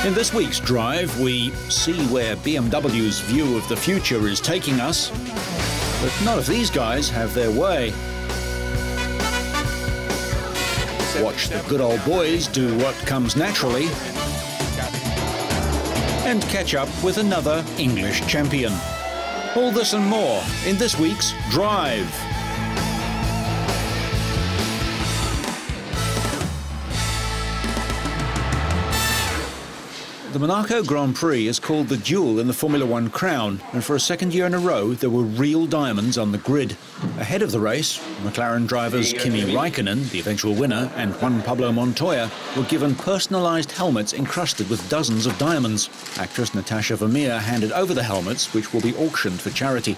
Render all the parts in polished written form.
In this week's drive, we see where BMW's view of the future is taking us, but none of these guys have their way. Watch the good old boys do what comes naturally and catch up with another English champion. All this and more in this week's Drive. The Monaco Grand Prix is called the Jewel in the Formula One crown, and for a second year in a row there were real diamonds on the grid. Ahead of the race, McLaren drivers Kimi Raikkonen, the eventual winner, and Juan Pablo Montoya were given personalised helmets encrusted with dozens of diamonds. Actress Natasha Vermeer handed over the helmets, which will be auctioned for charity.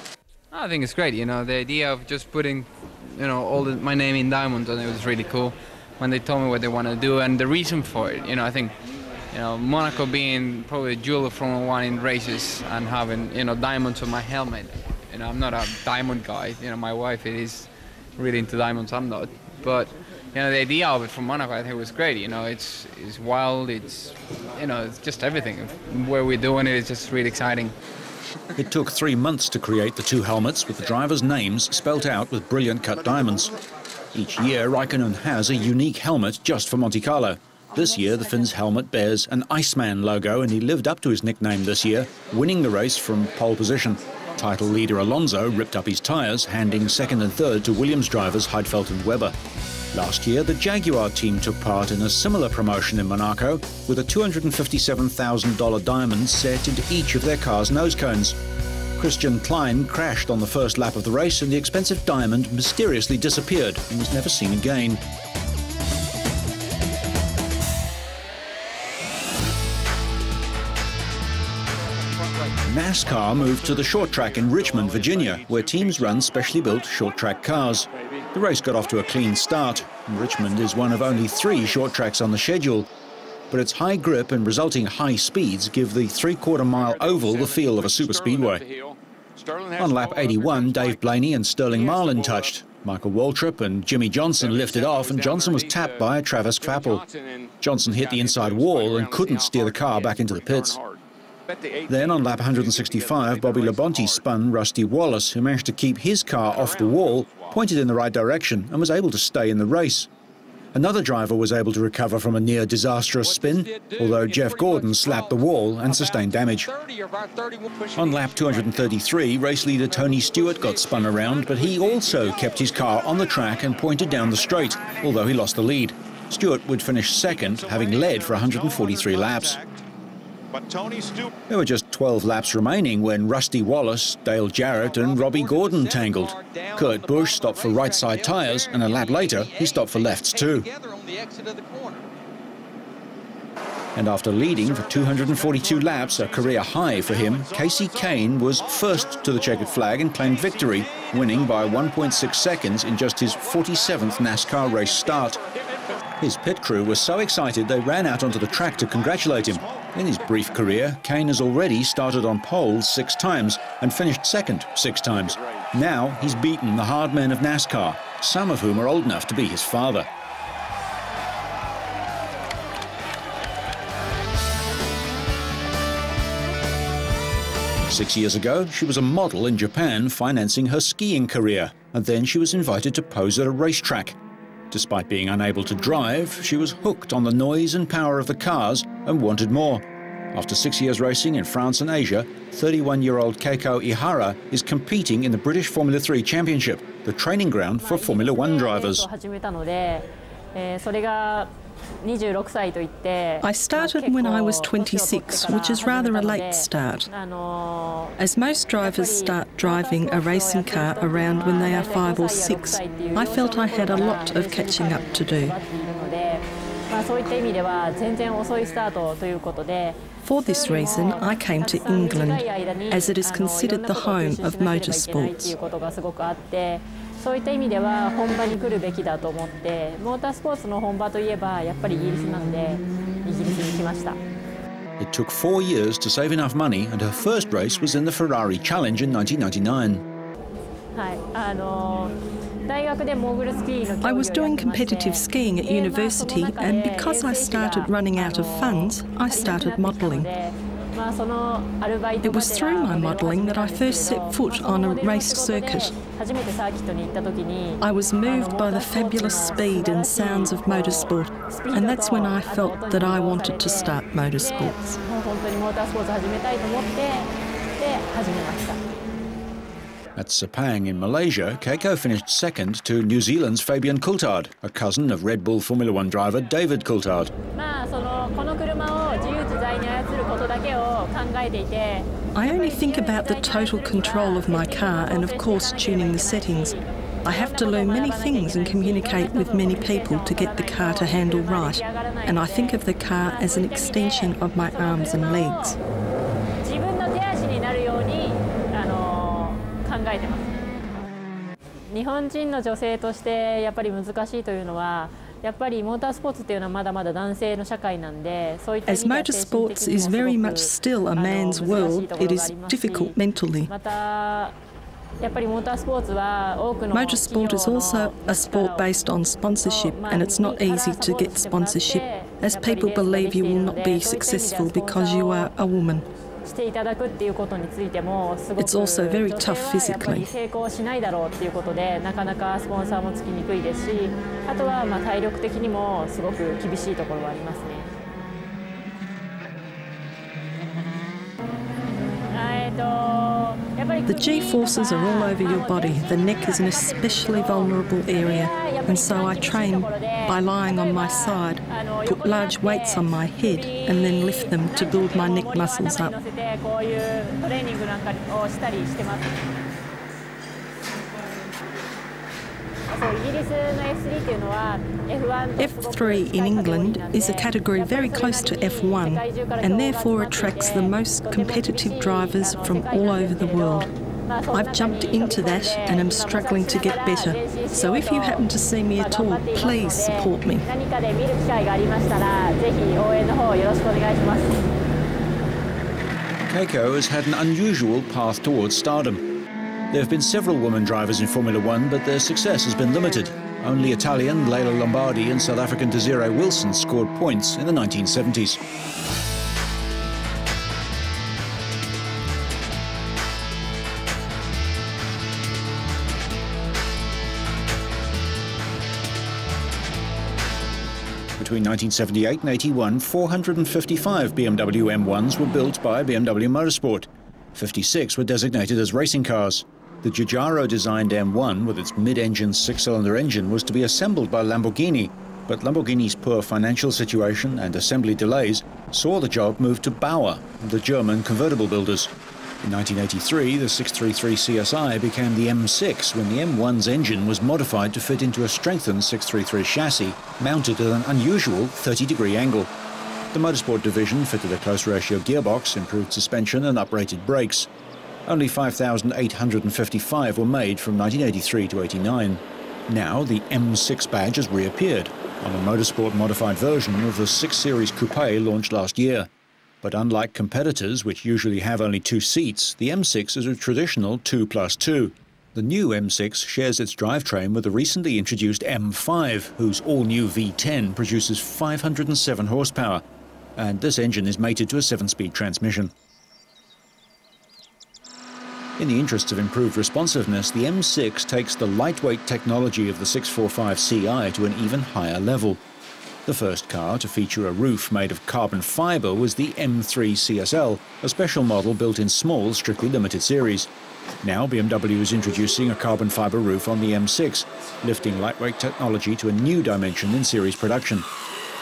I think it's great, the idea of just putting, my name in diamonds, and it was really cool when they told me what they want to do and the reason for it. I think Monaco being probably a jewel of Formula One in races and having, diamonds on my helmet. I'm not a diamond guy. My wife is really into diamonds. I'm not. But, the idea of it from Monaco, I think was great. It's wild. It's just everything. Where we're doing it is just really exciting. It took 3 months to create the two helmets with the drivers' names spelt out with brilliant cut diamonds. Each year, Raikkonen has a unique helmet just for Monte Carlo. This year, the Finn's helmet bears an Iceman logo, and he lived up to his nickname this year, winning the race from pole position. Title leader Alonso ripped up his tyres, handing second and third to Williams drivers Heidfeld and Webber. Last year, the Jaguar team took part in a similar promotion in Monaco, with a $257,000 diamond set into each of their cars' nose cones. Christian Klein crashed on the first lap of the race, and the expensive diamond mysteriously disappeared and was never seen again. NASCAR moved to the short track in Richmond, Virginia, where teams run specially built short track cars. The race got off to a clean start. Richmond is one of only 3 short tracks on the schedule, but its high grip and resulting high speeds give the 3/4-mile oval the feel of a superspeedway. On lap 81, Dave Blaney and Sterling Marlin touched. Michael Waltrip and Jimmy Johnson lifted off, and Johnson was tapped by Travis Kvapil. Johnson hit the inside wall and couldn't steer the car back into the pits. Then on lap 165, Bobby Labonte spun Rusty Wallace, who managed to keep his car off the wall, pointed in the right direction, and was able to stay in the race. Another driver was able to recover from a near disastrous spin, although Jeff Gordon slapped the wall and sustained damage. On lap 233, race leader Tony Stewart got spun around, but he also kept his car on the track and pointed down the straight, although he lost the lead. Stewart would finish second, having led for 143 laps. There were just 12 laps remaining when Rusty Wallace, Dale Jarrett and Robbie Gordon tangled. Kurt Busch stopped for right side tyres, and a lap later he stopped for lefts too. And after leading for 242 laps, a career high for him, Casey Kane was first to the checkered flag and claimed victory, winning by 1.6 seconds in just his 47th NASCAR race start. His pit crew was so excited they ran out onto the track to congratulate him. In his brief career, Kane has already started on pole 6 times and finished second 6 times. Now he's beaten the hard men of NASCAR, some of whom are old enough to be his father. Six years ago, she was a model in Japan financing her skiing career, and then she was invited to pose at a racetrack. Despite being unable to drive, she was hooked on the noise and power of the cars and wanted more. After 6 years racing in France and Asia, 31-year-old Keiko Ihara is competing in the British Formula 3 Championship, the training ground for Formula One drivers. I started when I was 26, which is rather a late start. As most drivers start driving a racing car around when they are 5 or 6, I felt I had a lot of catching up to do. For this reason, I came to England, as it is considered the home of motorsports. It took 4 years to save enough money, and her first race was in the Ferrari Challenge in 1999. I was doing competitive skiing at university, and because I started running out of funds, I started modelling. It was through my modelling that I first set foot on a race circuit. I was moved by the fabulous speed and sounds of motorsport, and that's when I felt that I wanted to start motorsports. At Sepang in Malaysia, Keiko finished second to New Zealand's Fabian Coulthard, a cousin of Red Bull Formula One driver David Coulthard. I only think about the total control of my car and, of course, tuning the settings. I have to learn many things and communicate with many people to get the car to handle right, and I think of the car as an extension of my arms and legs. As motorsports is very much still a man's world, it is difficult mentally. Motorsport is also a sport based on sponsorship, and it's not easy to get sponsorship, as people believe you will not be successful because you are a woman. It's also very tough physically. The G-forces are all over your body. The neck is an especially vulnerable area, and so I train by lying on my side, put large weights on my head and then lift them to build my neck muscles up. F3 in England is a category very close to F1 and therefore attracts the most competitive drivers from all over the world. I've jumped into that and am struggling to get better. So if you happen to see me at all, please support me. Keiko has had an unusual path towards stardom. There have been several women drivers in Formula One, but their success has been limited. Only Italian Leila Lombardi and South African Desiree Wilson scored points in the 1970s. Between 1978 and 81, 455 BMW M1s were built by BMW Motorsport. 56 were designated as racing cars. The Giugiaro-designed M1 with its mid-engine six-cylinder engine was to be assembled by Lamborghini, but Lamborghini's poor financial situation and assembly delays saw the job move to Bauer, the German convertible builders. In 1983, the 633 CSI became the M6 when the M1's engine was modified to fit into a strengthened 633 chassis mounted at an unusual 30-degree angle. The motorsport division fitted a close-ratio gearbox, improved suspension and uprated brakes. Only 5,855 were made from 1983 to 89. Now the M6 badge has reappeared on a motorsport-modified version of the 6 Series Coupe launched last year. But unlike competitors, which usually have only 2 seats, the M6 is a traditional 2+2. The new M6 shares its drivetrain with the recently introduced M5, whose all-new V10 produces 507 horsepower. And this engine is mated to a 7-speed transmission. In the interests of improved responsiveness, the M6 takes the lightweight technology of the 645 Ci to an even higher level. The first car to feature a roof made of carbon fibre was the M3 CSL, a special model built in small, strictly limited series. Now BMW is introducing a carbon fibre roof on the M6, lifting lightweight technology to a new dimension in series production.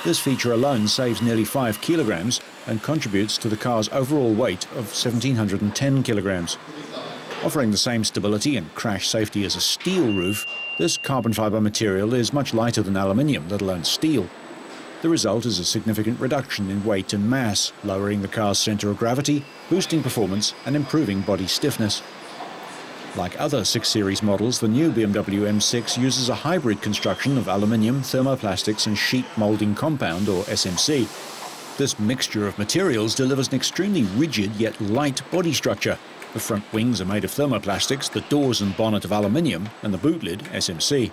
This feature alone saves nearly 5 kilograms and contributes to the car's overall weight of 1,710 kilograms. Offering the same stability and crash safety as a steel roof, this carbon fibre material is much lighter than aluminium, let alone steel. The result is a significant reduction in weight and mass, lowering the car's centre of gravity, boosting performance and improving body stiffness. Like other 6 Series models, the new BMW M6 uses a hybrid construction of aluminium, thermoplastics and sheet moulding compound, or SMC. This mixture of materials delivers an extremely rigid yet light body structure. The front wings are made of thermoplastics, the doors and bonnet of aluminium, and the boot lid SMC.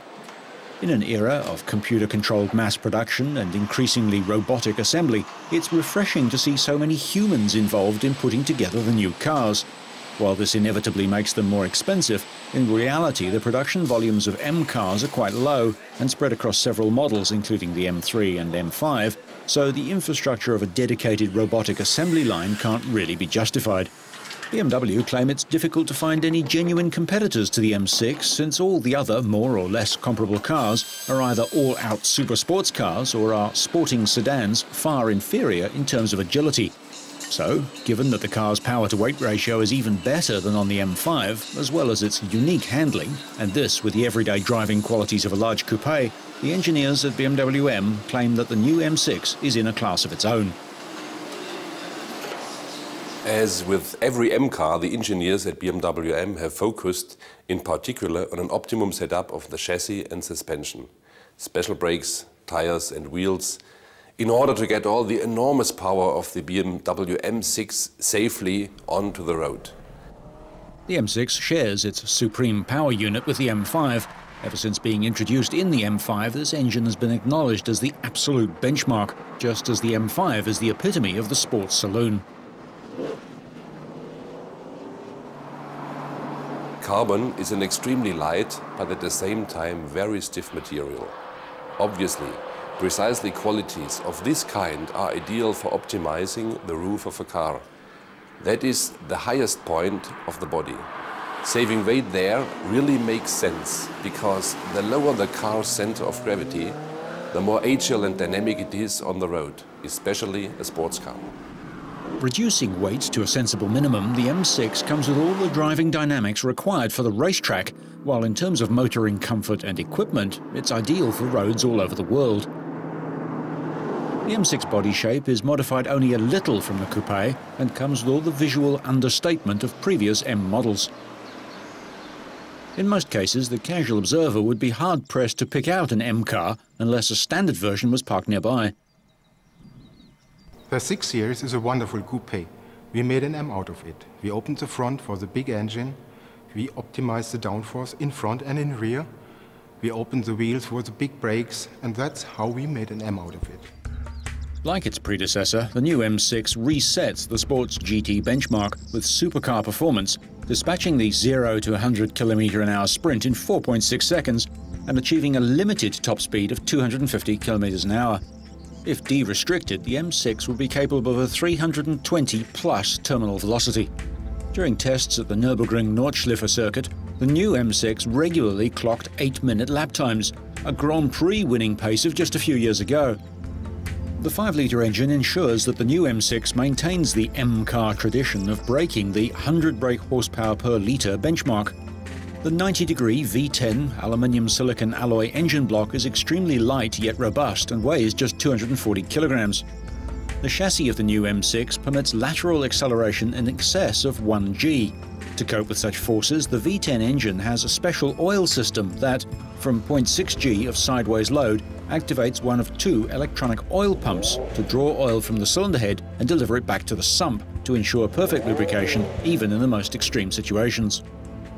In an era of computer-controlled mass production and increasingly robotic assembly, it's refreshing to see so many humans involved in putting together the new cars. While this inevitably makes them more expensive, in reality the production volumes of M cars are quite low and spread across several models, including the M3 and M5, so the infrastructure of a dedicated robotic assembly line can't really be justified. BMW claim it's difficult to find any genuine competitors to the M6, since all the other more or less comparable cars are either all-out super sports cars or are sporting sedans far inferior in terms of agility. So, given that the car's power-to-weight ratio is even better than on the M5, as well as its unique handling, and this with the everyday driving qualities of a large coupe, the engineers at BMW M claim that the new M6 is in a class of its own. As with every M car, the engineers at BMW M have focused in particular on an optimum setup of the chassis and suspension, special brakes, tires and wheels, in order to get all the enormous power of the BMW M6 safely onto the road. The M6 shares its supreme power unit with the M5. Ever since being introduced in the M5, this engine has been acknowledged as the absolute benchmark, just as the M5 is the epitome of the sports saloon. Carbon is an extremely light, but at the same time very stiff material. Obviously, precisely qualities of this kind are ideal for optimizing the roof of a car. That is the highest point of the body. Saving weight there really makes sense, because the lower the car's center of gravity, the more agile and dynamic it is on the road, especially a sports car. Reducing weight to a sensible minimum, the M6 comes with all the driving dynamics required for the racetrack, while in terms of motoring comfort and equipment, it's ideal for roads all over the world. The M6 body shape is modified only a little from the coupe and comes with all the visual understatement of previous M models. In most cases, the casual observer would be hard-pressed to pick out an M car unless a standard version was parked nearby. The 6 Series is a wonderful coupe. We made an M out of it. We opened the front for the big engine. We optimized the downforce in front and in rear. We opened the wheels for the big brakes, and that's how we made an M out of it. Like its predecessor, the new M6 resets the sports GT benchmark with supercar performance, dispatching the 0 to 100 km/h sprint in 4.6 seconds and achieving a limited top speed of 250 km/h. If de-restricted, the M6 would be capable of a 320-plus terminal velocity. During tests at the Nürburgring Nordschleife circuit, the new M6 regularly clocked 8-minute lap times, a Grand Prix winning pace of just a few years ago. The 5-litre engine ensures that the new M6 maintains the M-car tradition of breaking the 100 brake horsepower per litre benchmark. The 90-degree V10 aluminium silicon alloy engine block is extremely light yet robust and weighs just 240 kilograms. The chassis of the new M6 permits lateral acceleration in excess of 1 G. To cope with such forces, the V10 engine has a special oil system that, from 0.6 G of sideways load, activates one of 2 electronic oil pumps to draw oil from the cylinder head and deliver it back to the sump to ensure perfect lubrication even in the most extreme situations.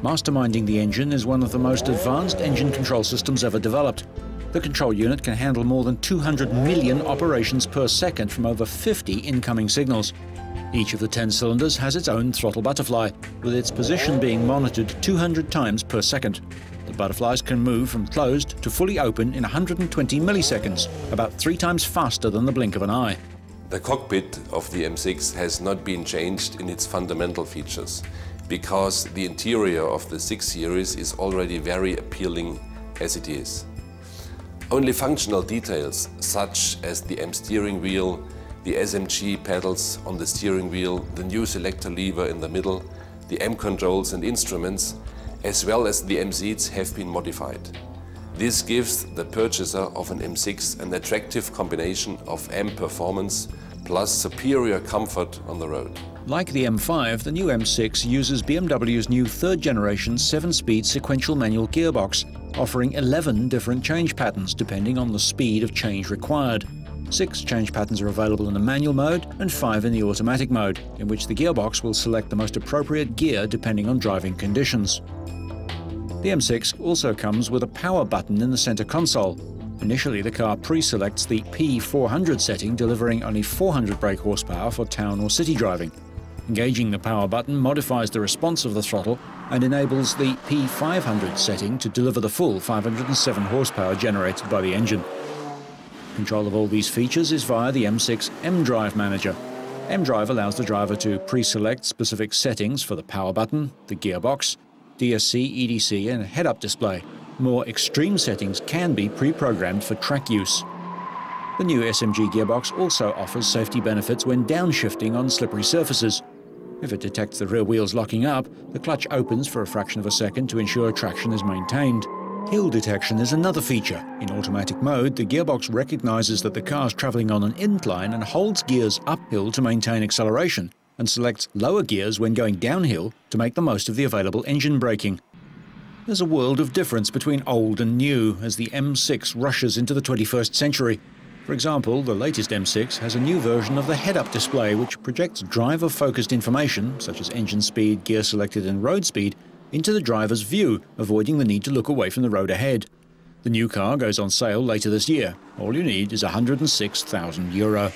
Masterminding the engine is one of the most advanced engine control systems ever developed. The control unit can handle more than 200 million operations per second from over 50 incoming signals. Each of the 10 cylinders has its own throttle butterfly, with its position being monitored 200 times per second. The butterflies can move from closed to fully open in 120 milliseconds, about 3 times faster than the blink of an eye. The cockpit of the M6 has not been changed in its fundamental features, because the interior of the 6 Series is already very appealing as it is. Only functional details such as the M steering wheel, the SMG pedals on the steering wheel, the new selector lever in the middle, the M controls and instruments, as well as the M seats have been modified. This gives the purchaser of an M6 an attractive combination of M performance plus superior comfort on the road. Like the M5, the new M6 uses BMW's new 3rd generation 7-speed sequential manual gearbox, offering 11 different change patterns depending on the speed of change required. 6 change patterns are available in the manual mode and 5 in the automatic mode, in which the gearbox will select the most appropriate gear depending on driving conditions. The M6 also comes with a power button in the center console. Initially, the car pre-selects the P400 setting, delivering only 400 brake horsepower for town or city driving. Engaging the power button modifies the response of the throttle and enables the P500 setting to deliver the full 507 horsepower generated by the engine. Control of all these features is via the M6 mDrive Manager. mDrive allows the driver to pre-select specific settings for the power button, the gearbox, DSC, EDC and head-up display. More extreme settings can be pre-programmed for track use. The new SMG gearbox also offers safety benefits when downshifting on slippery surfaces. If it detects the rear wheels locking up, the clutch opens for a fraction of a second to ensure traction is maintained. Hill detection is another feature. In automatic mode, the gearbox recognizes that the car is traveling on an incline and holds gears uphill to maintain acceleration, and selects lower gears when going downhill to make the most of the available engine braking. There's a world of difference between old and new as the M6 rushes into the 21st century. For example, the latest M6 has a new version of the head-up display which projects driver-focused information, such as engine speed, gear selected and road speed, into the driver's view, avoiding the need to look away from the road ahead. The new car goes on sale later this year. All you need is €106,000.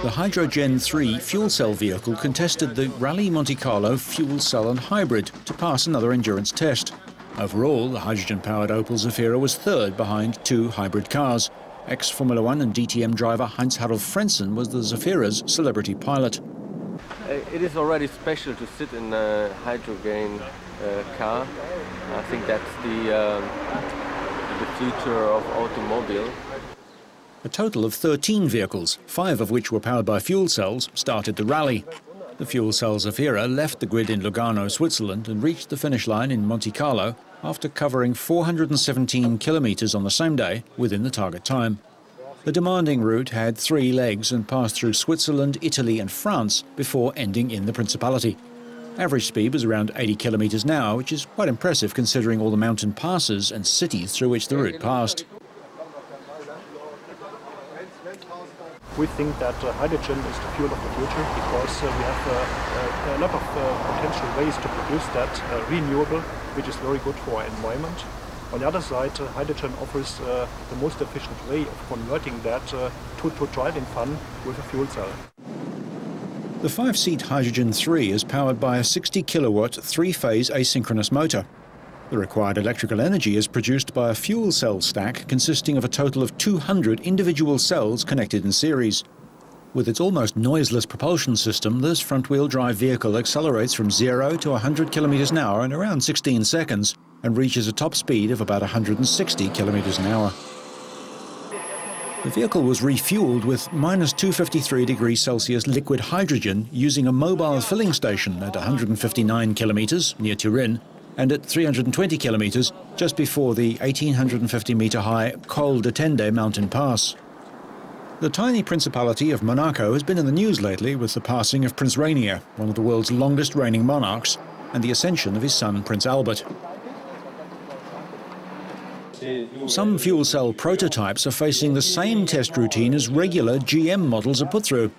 The Hydrogen 3 fuel cell vehicle contested the Rally Monte Carlo fuel cell and hybrid to pass another endurance test. Overall, the hydrogen-powered Opel Zafira was third behind 2 hybrid cars. Ex-Formula 1 and DTM driver Heinz-Harald Frentzen was the Zafira's celebrity pilot. It is already special to sit in a hydrogen car. I think that's the future of automobile. A total of 13 vehicles, 5 of which were powered by fuel cells, started the rally. The fuel cell Zafira left the grid in Lugano, Switzerland and reached the finish line in Monte Carlo after covering 417 kilometers on the same day within the target time. The demanding route had 3 legs and passed through Switzerland, Italy and France before ending in the Principality. Average speed was around 80 kilometers an hour, which is quite impressive considering all the mountain passes and cities through which the route passed. We think that hydrogen is the fuel of the future because we have a lot of potential ways to produce that renewable, which is very good for our environment. On the other side, hydrogen offers the most efficient way of converting that to driving fun with a fuel cell. The 5-seat Hydrogen 3 is powered by a 60-kilowatt 3-phase asynchronous motor. The required electrical energy is produced by a fuel cell stack consisting of a total of 200 individual cells connected in series. With its almost noiseless propulsion system, this front-wheel drive vehicle accelerates from 0 to 100 kilometers an hour in around 16 seconds and reaches a top speed of about 160 kilometers an hour. The vehicle was refueled with minus 253 degrees Celsius liquid hydrogen using a mobile filling station at 159 kilometers near Turin and at 320 kilometers just before the 1,850-meter-high Col de Tende mountain pass. The tiny Principality of Monaco has been in the news lately with the passing of Prince Rainier, one of the world's longest reigning monarchs, and the ascension of his son Prince Albert. Some fuel cell prototypes are facing the same test routine as regular GM models are put through.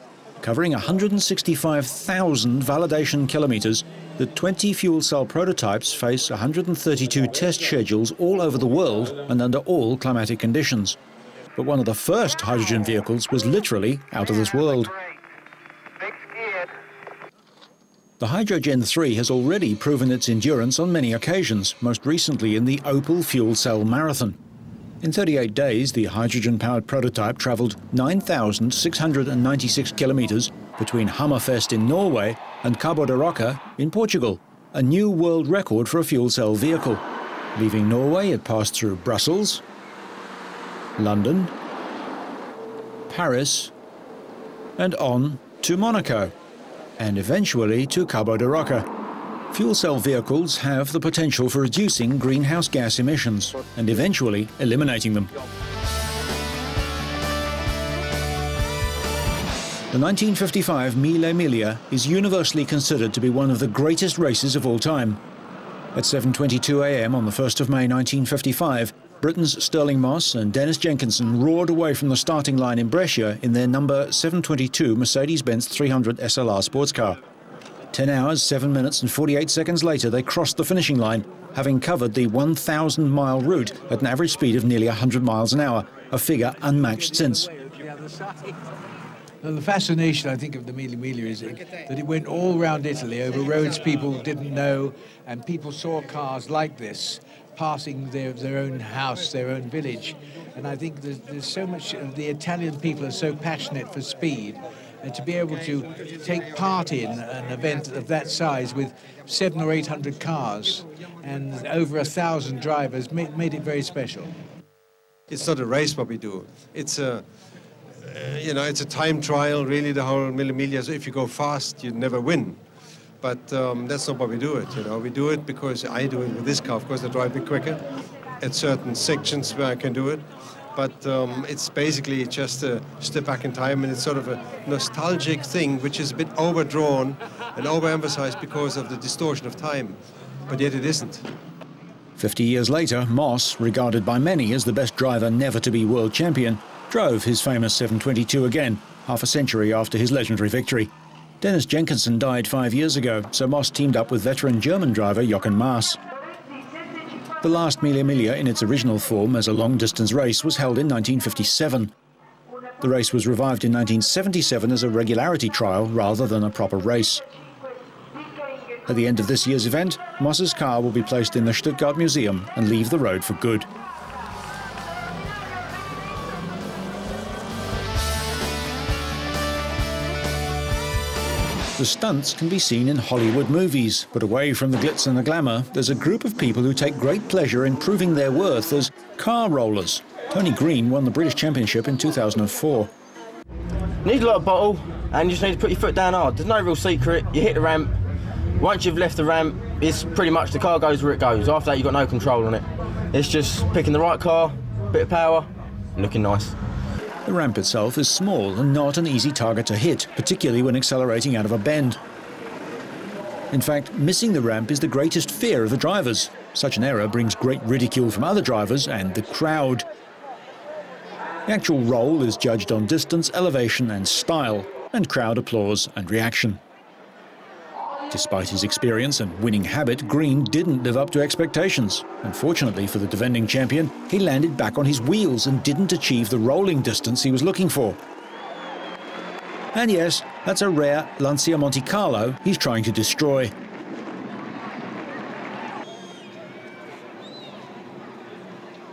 Covering 165,000 validation kilometers, the 20 fuel cell prototypes face 132 test schedules all over the world and under all climatic conditions. But one of the first hydrogen vehicles was literally out of this world. The Hydrogen 3 has already proven its endurance on many occasions, most recently in the Opel Fuel Cell Marathon. In 38 days, the hydrogen-powered prototype travelled 9,696 kilometres between Hammerfest in Norway and Cabo de Roca in Portugal, a new world record for a fuel cell vehicle. Leaving Norway, it passed through Brussels, London, Paris, and on to Monaco, and eventually to Cabo de Roca. Fuel cell vehicles have the potential for reducing greenhouse gas emissions and eventually eliminating them. The 1955 Mille Miglia is universally considered to be one of the greatest races of all time. At 7:22 a.m. on the 1st of May 1955, Britain's Stirling Moss and Dennis Jenkinson roared away from the starting line in Brescia in their number 722 Mercedes-Benz 300 SLR sports car. 10 hours, 7 minutes and 48 seconds later, they crossed the finishing line, having covered the 1,000-mile route at an average speed of nearly 100 miles an hour, a figure unmatched since. Well, the fascination, I think, of the Mille Miglia is that it went all around Italy over roads people didn't know, and people saw cars like this passing their own house, their own village. And I think there's so much, the Italian people are so passionate for speed, and to be able to take part in an event of that size with 700 or 800 cars and over 1,000 drivers made it very special. It's not a race what we do. It's a it's a time trial, really, the whole Mille Miglia. So if you go fast, you never win. But that's not why we do it, We do it because I do it with this car. Of course, I drive a bit quicker at certain sections where I can do it. But it's basically just a step back in time, and it's sort of a nostalgic thing, which is a bit overdrawn and overemphasized because of the distortion of time. But yet it isn't. 50 years later, Moss, regarded by many as the best driver never to be world champion, drove his famous 722 again, half a century after his legendary victory. Dennis Jenkinson died 5 years ago, so Moss teamed up with veteran German driver Jochen Mass. The last Mille Miglia in its original form as a long-distance race was held in 1957. The race was revived in 1977 as a regularity trial rather than a proper race. At the end of this year's event, Moss's car will be placed in the Stuttgart Museum and leave the road for good. The stunts can be seen in Hollywood movies, but away from the glitz and the glamour, there's a group of people who take great pleasure in proving their worth as car rollers. Tony Green won the British Championship in 2004. You need a lot of bottle, and you just need to put your foot down hard. There's no real secret. You hit the ramp. Once you've left the ramp, it's pretty much the car goes where it goes. After that, you've got no control on it. It's just picking the right car, bit of power, and looking nice. The ramp itself is small and not an easy target to hit, particularly when accelerating out of a bend. In fact, missing the ramp is the greatest fear of the drivers. Such an error brings great ridicule from other drivers and the crowd. The actual roll is judged on distance, elevation and style, and crowd applause and reaction. Despite his experience and winning habit, Green didn't live up to expectations. Unfortunately for the defending champion, he landed back on his wheels and didn't achieve the rolling distance he was looking for. And yes, that's a rare Lancia Monte Carlo he's trying to destroy.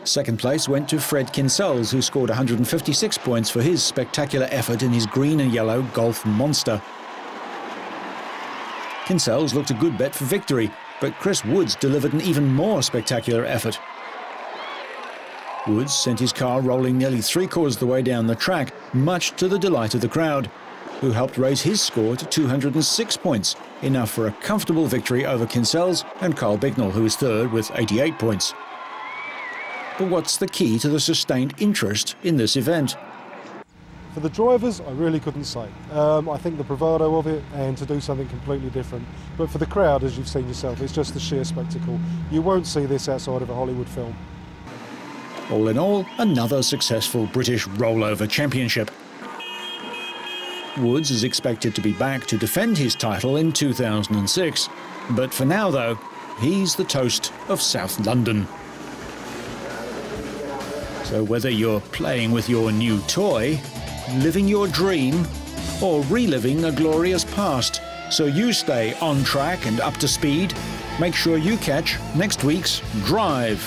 Second place went to Fred Kinsels, who scored 156 points for his spectacular effort in his green and yellow Golf Monster. Kinsels looked a good bet for victory, but Chris Woods delivered an even more spectacular effort. Woods sent his car rolling nearly 3/4 of the way down the track, much to the delight of the crowd, who helped raise his score to 206 points, enough for a comfortable victory over Kinsels and Carl Bicknell, who was third with 88 points. But what's the key to the sustained interest in this event? For the drivers, I really couldn't say. I think the bravado of it and to do something completely different. But for the crowd, as you've seen yourself, it's just the sheer spectacle. You won't see this outside of a Hollywood film. All in all, another successful British rollover championship. Woods is expected to be back to defend his title in 2006. But for now, though, he's the toast of South London. So whether you're playing with your new toy, living your dream, or reliving a glorious past, so you stay on track and up to speed, make sure you catch next week's Drive.